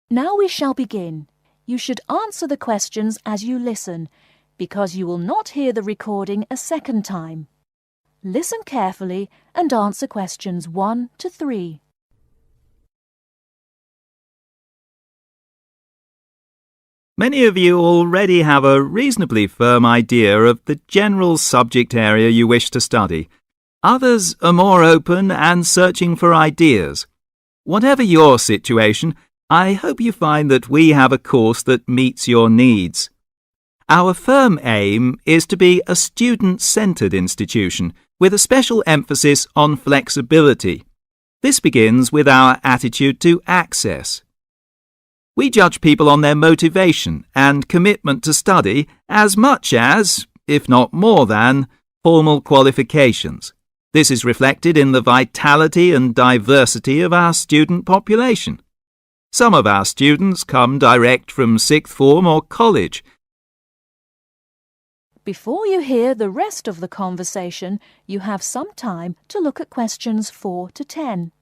Now we shall begin. You should answer the questions as you listen, because you will not hear the recording a second time. Listen carefully and answer questions 1 to 3. Many of you already have a reasonably firm idea of the general subject area you wish to study. Others are more open and searching for ideas. Whatever your situation, I hope you find that we have a course that meets your needs. Our firm aim is to be a student-centred institution with a special emphasis on flexibility. This begins with our attitude to access. We judge people on their motivation and commitment to study as much as, if not more than, formal qualifications. This is reflected in the vitality and diversity of our student population. Some of our students come direct from sixth form or college. Before you hear the rest of the conversation, you have some time to look at questions 4 to 10.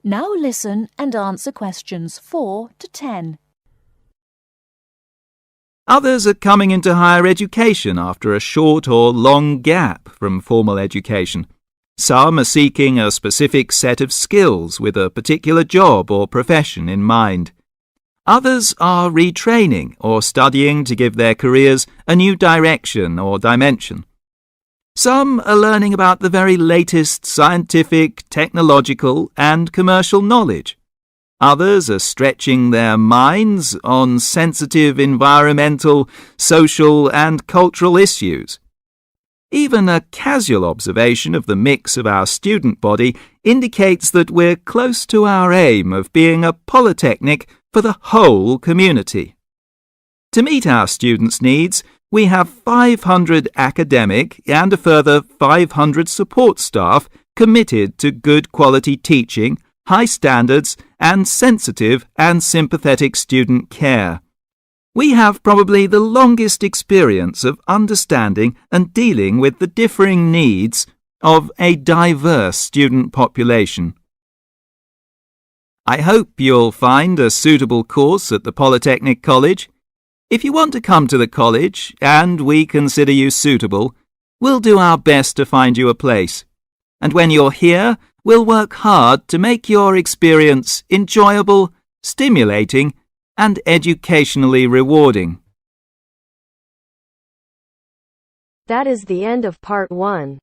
Now listen and answer questions 4 to 10. Others are coming into higher education after a short or long gap from formal education. Some are seeking a specific set of skills with a particular job or profession in mind. Others are retraining or studying to give their careers a new direction or dimension. Some are learning about the very latest scientific, technological and commercial knowledge. Others are stretching their minds on sensitive environmental, social and cultural issues. Even a casual observation of the mix of our student body indicates that we're close to our aim of being a polytechnic for the whole community. To meet our students' needs, we have 500 academic and a further 500 support staff committed to good quality teaching, high standards, and sensitive and sympathetic student care. We have probably the longest experience of understanding and dealing with the differing needs of a diverse student population. I hope you'll find a suitable course at the Polytechnic College. If you want to come to the college and we consider you suitable, we'll do our best to find you a place. And when you're here, we'll work hard to make your experience enjoyable, stimulating, and educationally rewarding. That is the end of part 1.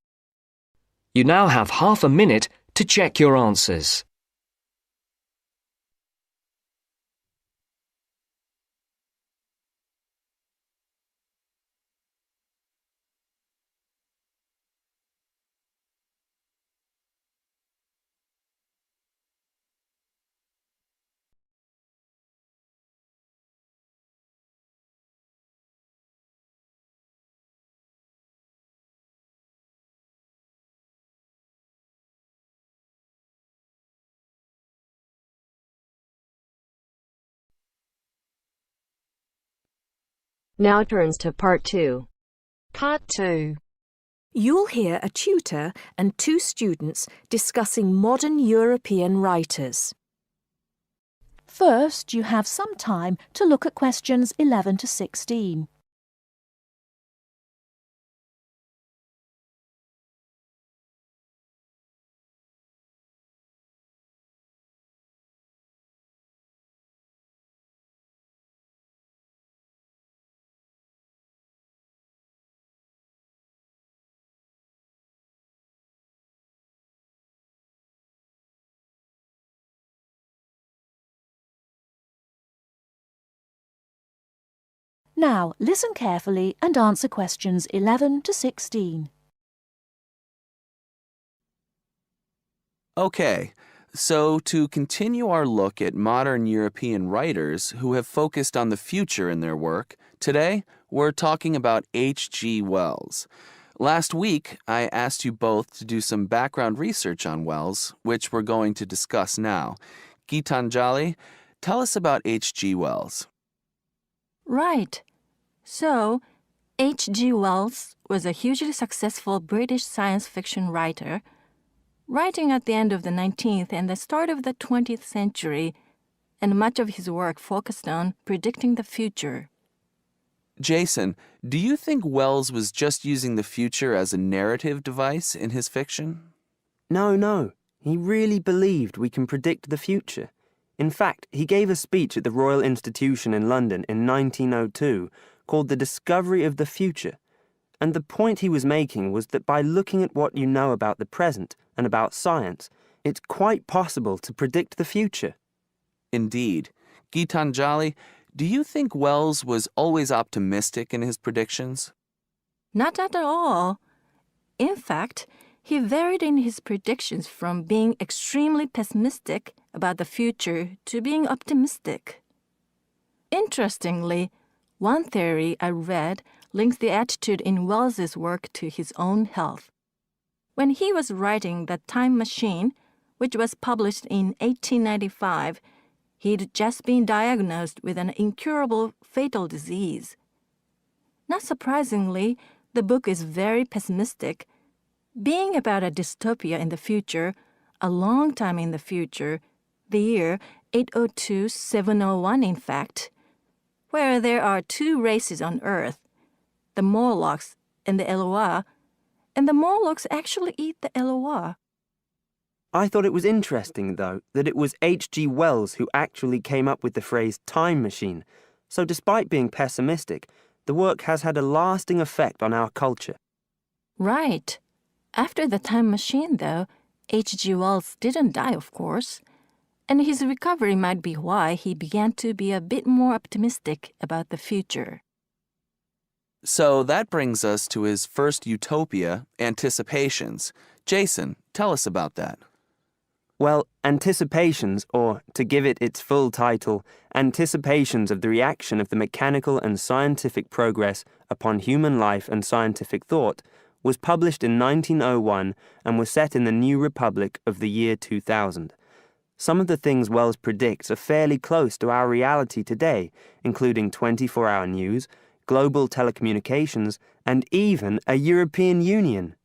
You now have half a minute to check your answers. Now turns to part 2. Part 2. You'll hear a tutor and 2 students discussing modern European writers. First, you have some time to look at questions 11 to 16. Now, listen carefully and answer questions 11 to 16. Okay, So, to continue our look at modern European writers who have focused on the future in their work, today we're talking about H.G. Wells. Last week, I asked you both to do some background research on Wells, which we're going to discuss now. Geetanjali, tell us about H.G. Wells. Right. So, H.G. Wells was a hugely successful British science fiction writer, writing at the end of the 19th and the start of the 20th century, and much of his work focused on predicting the future. Jason, do you think Wells was just using the future as a narrative device in his fiction? No. He really believed we can predict the future. In fact, he gave a speech at the Royal Institution in London in 1902 called The Discovery of the Future. And the point he was making was that by looking at what you know about the present and about science, it's quite possible to predict the future. Indeed. Geetanjali, do you think Wells was always optimistic in his predictions? Not at all. In fact, he varied in his predictions from being extremely pessimistic about the future to being optimistic. Interestingly, one theory I read links the attitude in Wells's work to his own health. When he was writing The Time Machine, which was published in 1895, he'd just been diagnosed with an incurable fatal disease. Not surprisingly, the book is very pessimistic, being about a dystopia in the future, a long time in the future, the year 802-701 in fact, where there are two races on Earth, the Morlocks and the Eloi, and the Morlocks actually eat the Eloi. I thought it was interesting, though, that it was H.G. Wells who actually came up with the phrase time machine, so despite being pessimistic, the work has had a lasting effect on our culture. Right. After The Time Machine, though, H.G. Wells didn't die, of course, and his recovery might be why he began to be a bit more optimistic about the future. So that brings us to his first utopia, Anticipations. Jason, tell us about that. Well, Anticipations, or to give it its full title, Anticipations of the Reaction of the Mechanical and Scientific Progress upon Human Life and Scientific Thought, was published in 1901 and was set in the New Republic of the year 2000. Some of the things Wells predicts are fairly close to our reality today, including 24-hour news, global telecommunications, and even a European Union.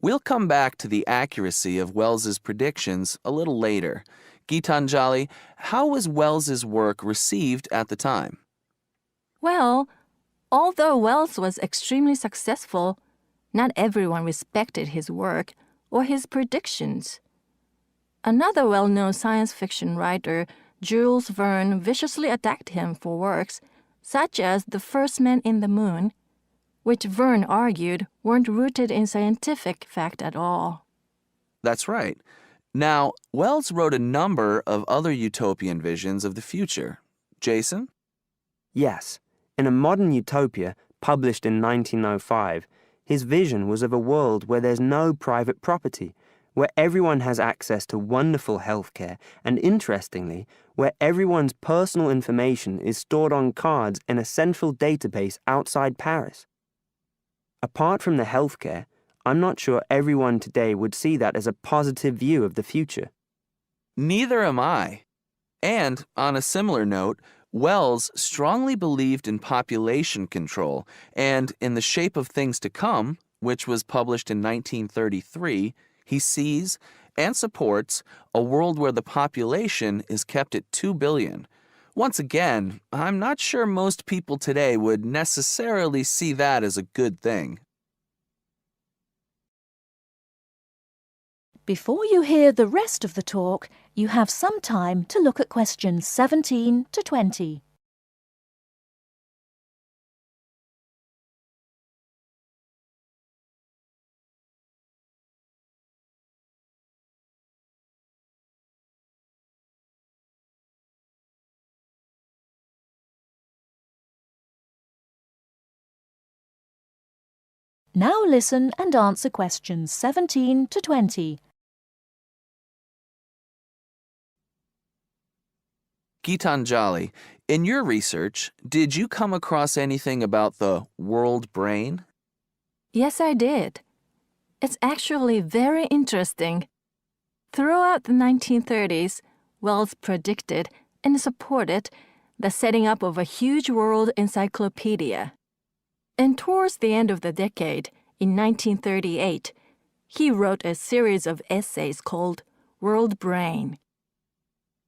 We'll come back to the accuracy of Wells's predictions a little later. Geetanjali, how was Wells's work received at the time? Well, although Wells was extremely successful, not everyone respected his work or his predictions. Another well-known science fiction writer, Jules Verne, viciously attacked him for works such as The First Man in the Moon, which Verne argued weren't rooted in scientific fact at all. That's right. Now, Wells wrote a number of other utopian visions of the future. Jason? Yes, in A Modern Utopia, published in 1905, his vision was of a world where there's no private property, where everyone has access to wonderful healthcare, and interestingly, where everyone's personal information is stored on cards in a central database outside Paris. Apart from the healthcare, I'm not sure everyone today would see that as a positive view of the future. Neither am I. And, on a similar note, Wells strongly believed in population control, and in The Shape of Things to Come, which was published in 1933, he sees and supports a world where the population is kept at 2 billion. Once again, I'm not sure most people today would necessarily see that as a good thing. Before you hear the rest of the talk, you have some time to look at questions 17 to 20. Now listen and answer questions 17 to 20. Gitanjali, in your research, did you come across anything about the world brain? Yes, I did. It's actually very interesting. Throughout the 1930s, Wells predicted and supported the setting up of a huge world encyclopedia. And towards the end of the decade, in 1938, he wrote a series of essays called World Brain.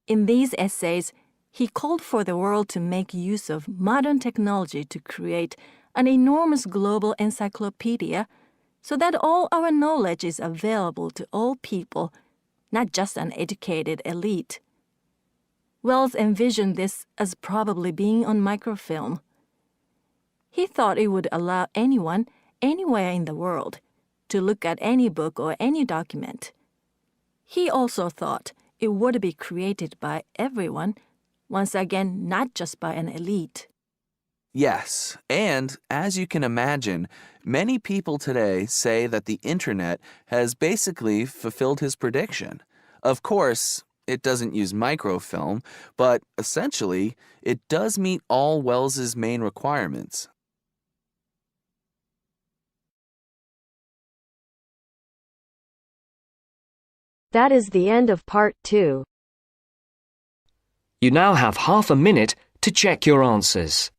In these essays, he called for the world to make use of modern technology to create an enormous global encyclopedia so that all our knowledge is available to all people, not just an educated elite. Wells envisioned this as probably being on microfilm. He thought it would allow anyone, anywhere in the world, to look at any book or any document. He also thought it would be created by everyone, once again, not just by an elite. Yes, and as you can imagine, many people today say that the internet has basically fulfilled his prediction. Of course, it doesn't use microfilm, but essentially, it does meet all Wells's main requirements. That is the end of part 2. You now have half a minute to check your answers.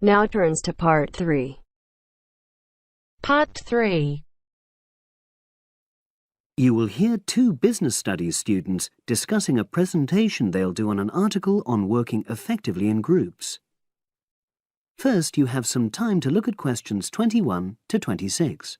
Now turns to part 3. Part 3. You will hear two business studies students discussing a presentation they'll do on an article on working effectively in groups. First, you have some time to look at questions 21 to 26.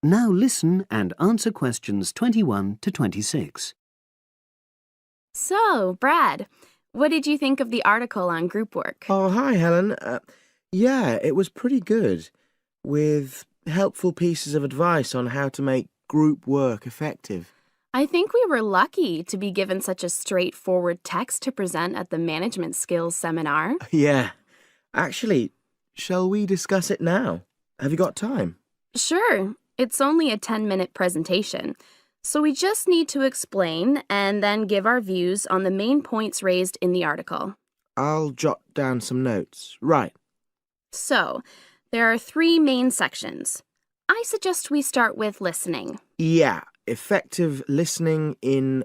Now listen and answer questions 21 to 26. So, Brad, what did you think of the article on group work? Oh, hi, Helen. Yeah, it was pretty good, with helpful pieces of advice on how to make group work effective. I think we were lucky to be given such a straightforward text to present at the management skills seminar. Yeah. Actually, shall we discuss it now? Have you got time? Sure, it's only a 10-minute presentation, so we just need to explain and then give our views on the main points raised in the article. I'll jot down some notes. Right. So, there are 3 main sections. I suggest we start with listening. Yeah, effective listening in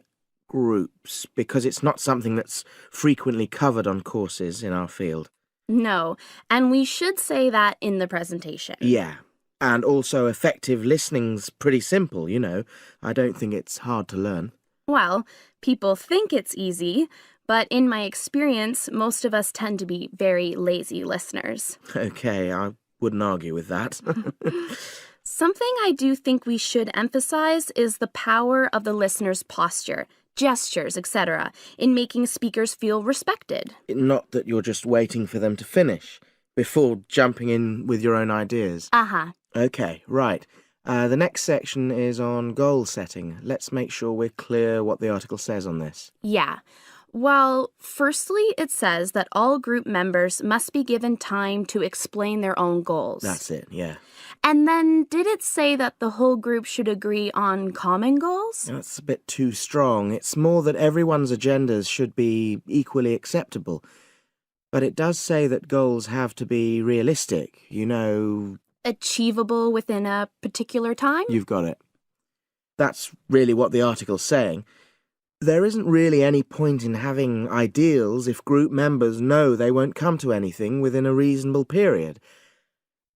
groups, because it's not something that's frequently covered on courses in our field. No, and we should say that in the presentation. Yeah, and also effective listening's pretty simple, you know. I don't think it's hard to learn. Well, people think it's easy, but in my experience, most of us tend to be very lazy listeners. Okay, I wouldn't argue with that. Something I do think we should emphasize is the power of the listener's posture, gestures, etc., in making speakers feel respected. Not that you're just waiting for them to finish before jumping in with your own ideas. Uh-huh. Okay, right. The next section is on goal setting. Let's make sure we're clear what the article says on this. Yeah. Well, firstly, it says that all group members must be given time to explain their own goals. That's it, yeah. And then did it say that the whole group should agree on common goals? That's a bit too strong. It's more that everyone's agendas should be equally acceptable. But it does say that goals have to be realistic, you know. achievable within a particular time? You've got it. That's really what the article's saying. There isn't really any point in having ideals if group members know they won't come to anything within a reasonable period.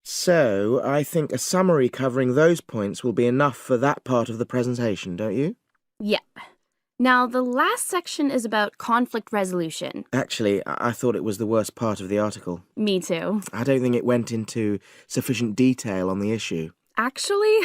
So, I think a summary covering those points will be enough for that part of the presentation, don't you? Yeah. Now, the last section is about conflict resolution. Actually, I thought it was the worst part of the article. Me too. I don't think it went into sufficient detail on the issue. Actually,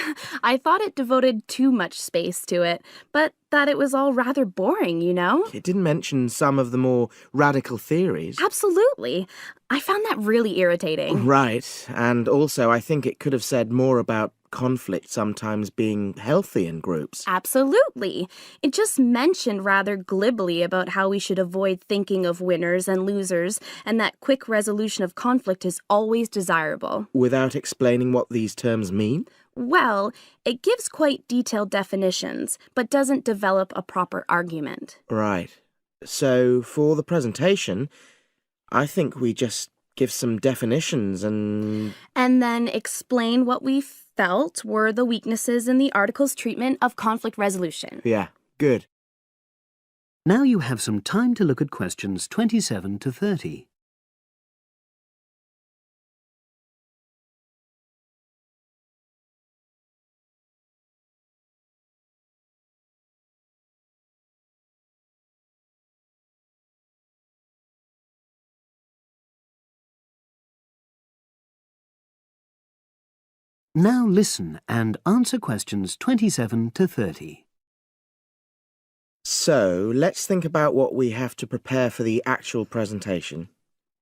I thought it devoted too much space to it, but that it was all rather boring, you know? It didn't mention some of the more radical theories. Absolutely. I found that really irritating. Right, and also I think it could have said more about conflict sometimes being healthy in groups. Absolutely. It just mentioned rather glibly about how we should avoid thinking of winners and losers, and that quick resolution of conflict is always desirable. Without explaining what these terms mean? Well, it gives quite detailed definitions, but doesn't develop a proper argument. Right. So, for the presentation, I think we just give some definitions and then explain what we felt were the weaknesses in the article's treatment of conflict resolution. Yeah, good. Now you have some time to look at questions 27 to 30. Now listen and answer questions 27 to 30. So, let's think about what we have to prepare for the actual presentation.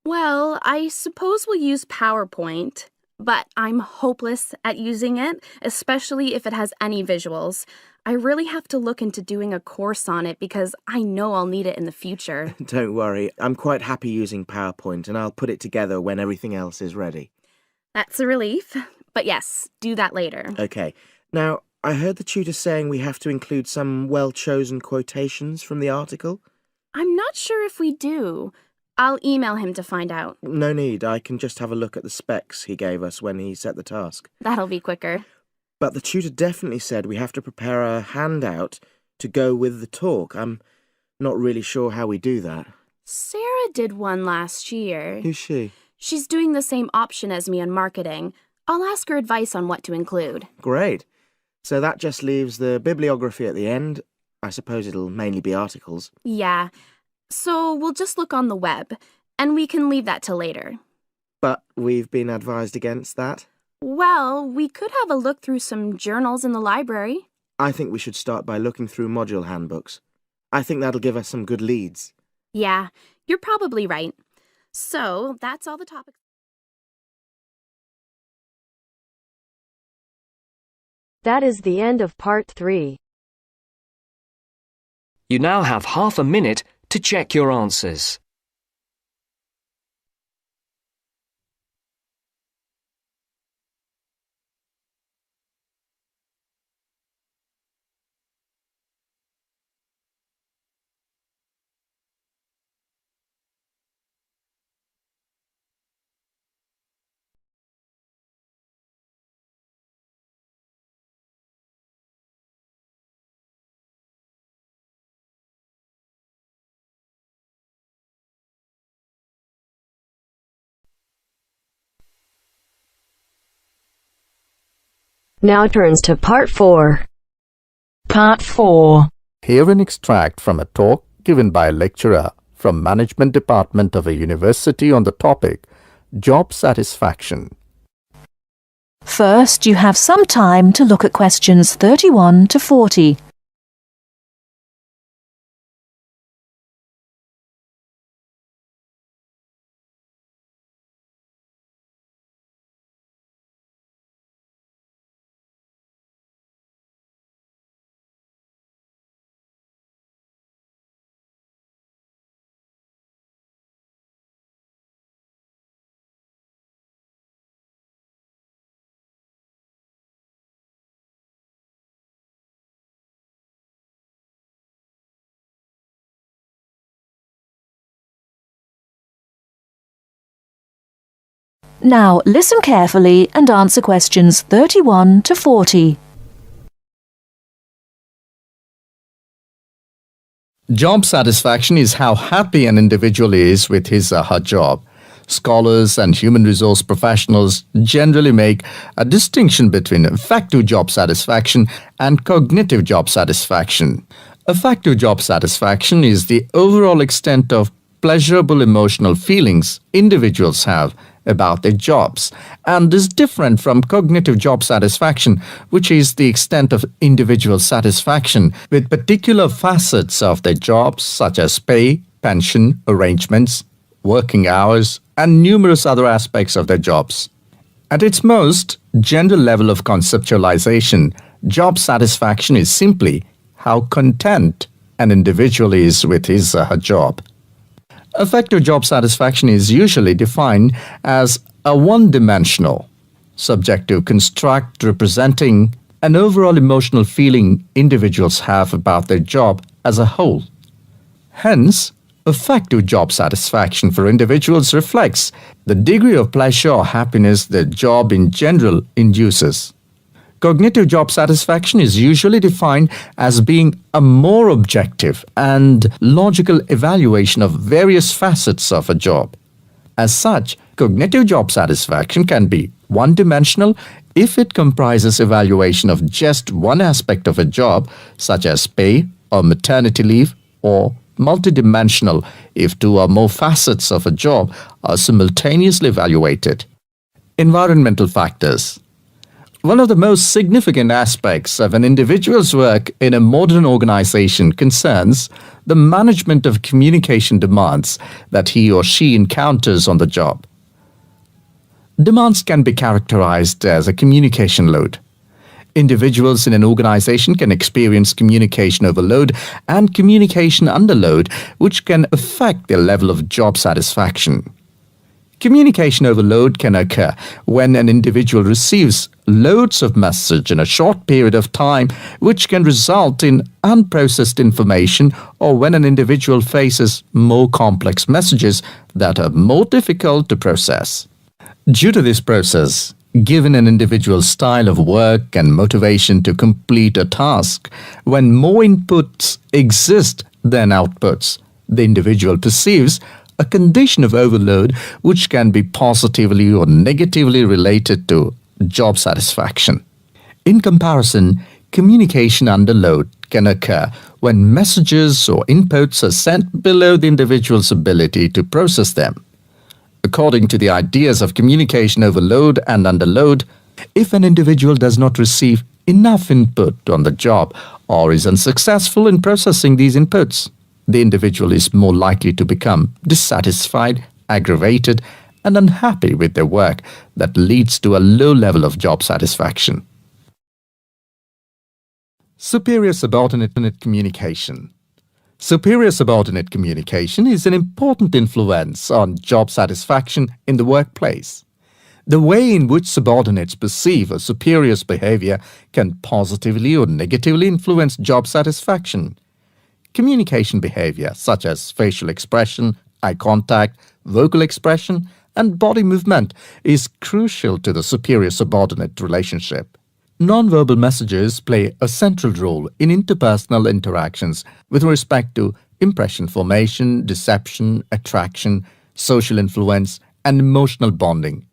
Well, I suppose we'll use PowerPoint, but I'm hopeless at using it, especially if it has any visuals. I really have to look into doing a course on it because I know I'll need it in the future. Don't worry, I'm quite happy using PowerPoint and I'll put it together when everything else is ready. That's a relief. But yes, do that later. Okay. Now, I heard the tutor saying we have to include some well-chosen quotations from the article. I'm not sure if we do. I'll email him to find out. No need, I can just have a look at the specs he gave us when he set the task. That'll be quicker. But the tutor definitely said we have to prepare a handout to go with the talk. I'm not really sure how we do that. Sarah did one last year. Who's she? She's doing the same option as me on marketing. I'll ask her advice on what to include. Great. So that just leaves the bibliography at the end. I suppose it'll mainly be articles. Yeah. So we'll just look on the web, and we can leave that till later. But we've been advised against that. Well, we could have a look through some journals in the library. I think we should start by looking through module handbooks. I think that'll give us some good leads. Yeah, you're probably right. So that's all the topics. That is the end of part 3. You now have half a minute to check your answers. Now turns to part 4. Part 4. Hear an extract from a talk given by a lecturer from Management Department of a university on the topic Job Satisfaction. First, you have some time to look at questions 31 to 40. Now listen carefully and answer questions 31 to 40. Job satisfaction is how happy an individual is with his or her job. Scholars and human resource professionals generally make a distinction between affective job satisfaction and cognitive job satisfaction. Affective job satisfaction is the overall extent of pleasurable emotional feelings individuals have about their jobs and is different from cognitive job satisfaction, which is the extent of individual satisfaction with particular facets of their jobs such as pay, pension, arrangements, working hours, and numerous other aspects of their jobs. At its most general level of conceptualization, job satisfaction is simply how content an individual is with his or her job. Affective job satisfaction is usually defined as a one-dimensional, subjective construct representing an overall emotional feeling individuals have about their job as a whole. Hence, affective job satisfaction for individuals reflects the degree of pleasure or happiness their job in general induces. Cognitive job satisfaction is usually defined as being a more objective and logical evaluation of various facets of a job. As such, cognitive job satisfaction can be one-dimensional if it comprises evaluation of just one aspect of a job, such as pay or maternity leave, or multidimensional if two or more facets of a job are simultaneously evaluated. Environmental factors. One of the most significant aspects of an individual's work in a modern organization concerns the management of communication demands that he or she encounters on the job. Demands can be characterized as a communication load. Individuals in an organization can experience communication overload and communication underload, which can affect their level of job satisfaction. Communication overload can occur when an individual receives loads of message in a short period of time, which can result in unprocessed information, or when an individual faces more complex messages that are more difficult to process. Due to this process, given an individual's style of work and motivation to complete a task, when more inputs exist than outputs, the individual perceives a condition of overload which can be positively or negatively related to job satisfaction. In comparison, communication underload can occur when messages or inputs are sent below the individual's ability to process them. According to the ideas of communication overload and underload, if an individual does not receive enough input on the job or is unsuccessful in processing these inputs, the individual is more likely to become dissatisfied, aggravated, and unhappy with their work that leads to a low level of job satisfaction. Superior subordinate communication. Superior subordinate communication is an important influence on job satisfaction in the workplace. The way in which subordinates perceive a superior's behavior can positively or negatively influence job satisfaction. Communication behavior, such as facial expression, eye contact, vocal expression, and body movement, is crucial to the superior-subordinate relationship. Nonverbal messages play a central role in interpersonal interactions with respect to impression formation, deception, attraction, social influence, and emotional bonding.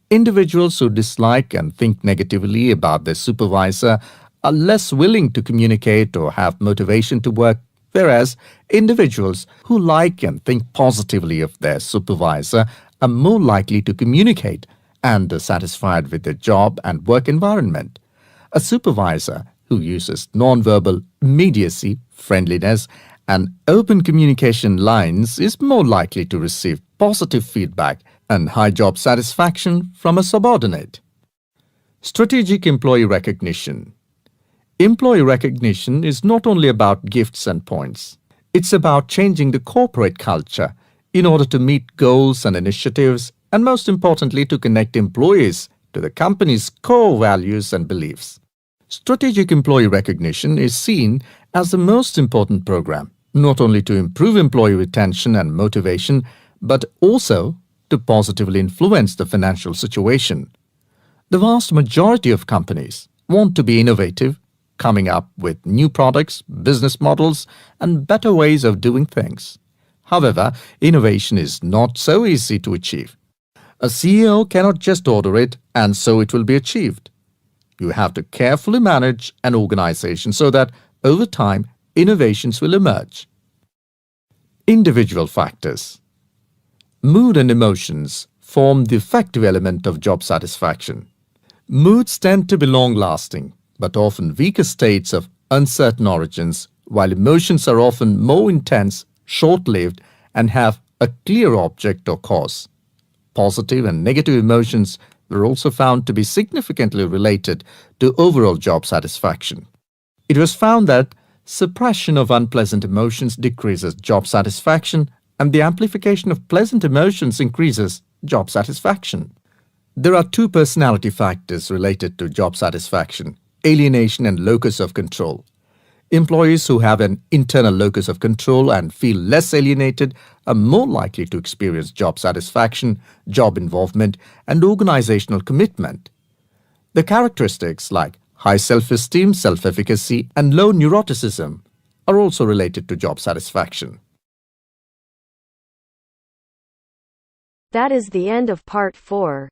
Individuals who dislike and think negatively about their supervisor are less willing to communicate or have motivation to work, whereas individuals who like and think positively of their supervisor are more likely to communicate and are satisfied with their job and work environment. A supervisor who uses nonverbal immediacy, friendliness, and open communication lines is more likely to receive positive feedback and high job satisfaction from a subordinate. Strategic employee recognition. Employee recognition is not only about gifts and points. It's about changing the corporate culture in order to meet goals and initiatives, and most importantly, to connect employees to the company's core values and beliefs. Strategic employee recognition is seen as the most important program, not only to improve employee retention and motivation, but also to positively influence the financial situation. The vast majority of companies want to be innovative, coming up with new products, business models, and better ways of doing things. However, innovation is not so easy to achieve. A CEO cannot just order it and so it will be achieved. You have to carefully manage an organization so that over time innovations will emerge. Individual factors. Mood and emotions form the effective element of job satisfaction. Moods tend to be long-lasting, but often weaker states of uncertain origins, while emotions are often more intense, short-lived, and have a clear object or cause. Positive and negative emotions were also found to be significantly related to overall job satisfaction. It was found that suppression of unpleasant emotions decreases job satisfaction, and the amplification of pleasant emotions increases job satisfaction. There are two personality factors related to job satisfaction: alienation and locus of control. Employees who have an internal locus of control and feel less alienated are more likely to experience job satisfaction, job involvement, and organizational commitment. The characteristics like high self-esteem, self-efficacy, and low neuroticism are also related to job satisfaction. That is the end of part 4.